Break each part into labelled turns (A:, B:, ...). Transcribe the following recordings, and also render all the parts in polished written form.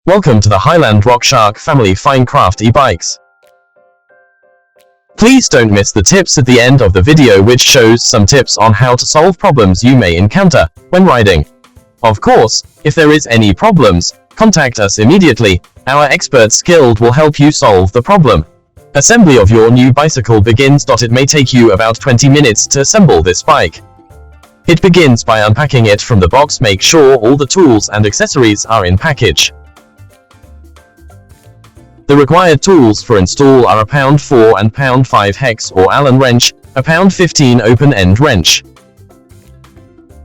A: Welcome to the Hiland RockShark family fine craft e-bikes. Please don't miss the tips at the end of the video, which shows some tips on how to solve problems you may encounter when riding. Of course, if there is any problems, contact us immediately. Our expert skilled will help you solve the problem. Assembly of your new bicycle begins. It may take you about 20 minutes to assemble this bike. It begins by unpacking it from the box. Make sure all the tools and accessories are in package. The required tools for install are a £4 and £5 hex or Allen wrench, a £15 open-end wrench.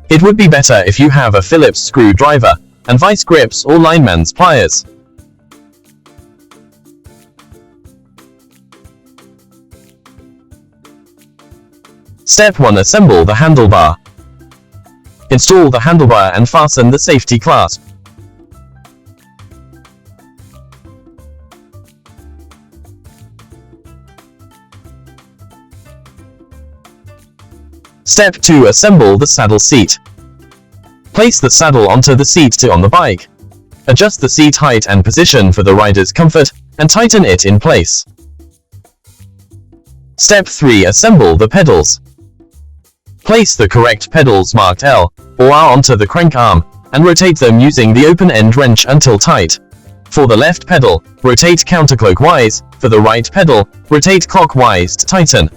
A: It would be better if you have a Phillips screwdriver, and vice grips or lineman's pliers. Step 1. Assemble the handlebar. Install the handlebar and fasten the safety clasp. Step 2. Assemble the saddle seat. Place the saddle onto the seat on the bike. Adjust the seat height and position for the rider's comfort, and tighten it in place. Step 3. Assemble the pedals. Place the correct pedals marked L or R onto the crank arm, and rotate them using the open-end wrench until tight. For the left pedal, rotate counterclockwise. For the right pedal, rotate clockwise to tighten.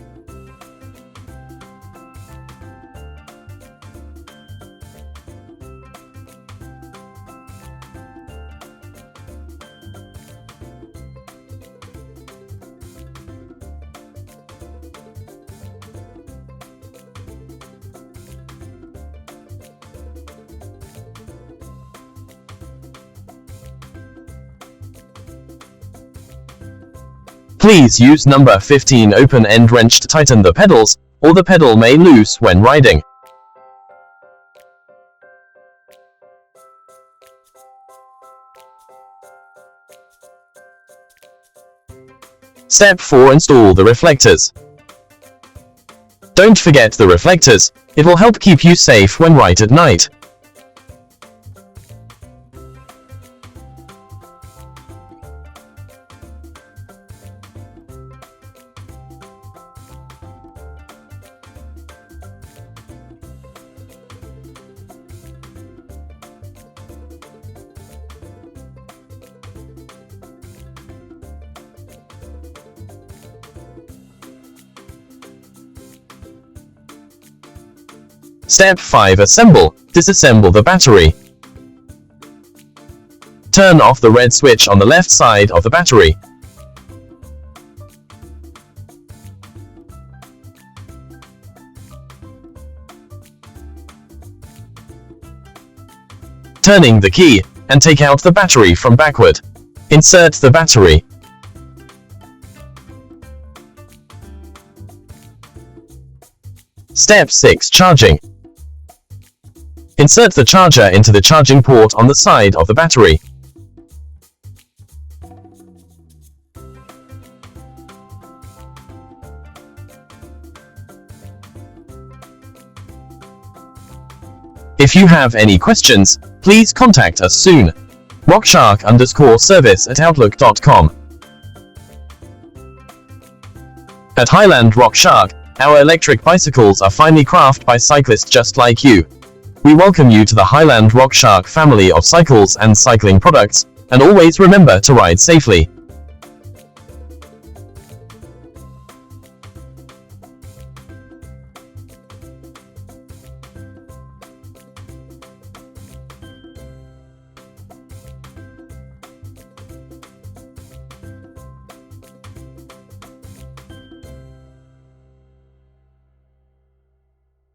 A: Please use number 15 open-end wrench to tighten the pedals, or the pedal may loose when riding. Step 4. Install the reflectors. Don't forget the reflectors, it will help keep you safe when ride at night. Step 5. Disassemble the battery. Turn off the red switch on the left side of the battery. Turning the key, and take out the battery from backward. Insert the battery. Step 6. Charging. Insert the charger into the charging port on the side of the battery. If you have any questions, please contact us soon. RockShark_service@outlook.com. At Hiland RockShark, our electric bicycles are finely crafted by cyclists just like you. We welcome you to the Hiland RockShark family of cycles and cycling products, and always remember to ride safely.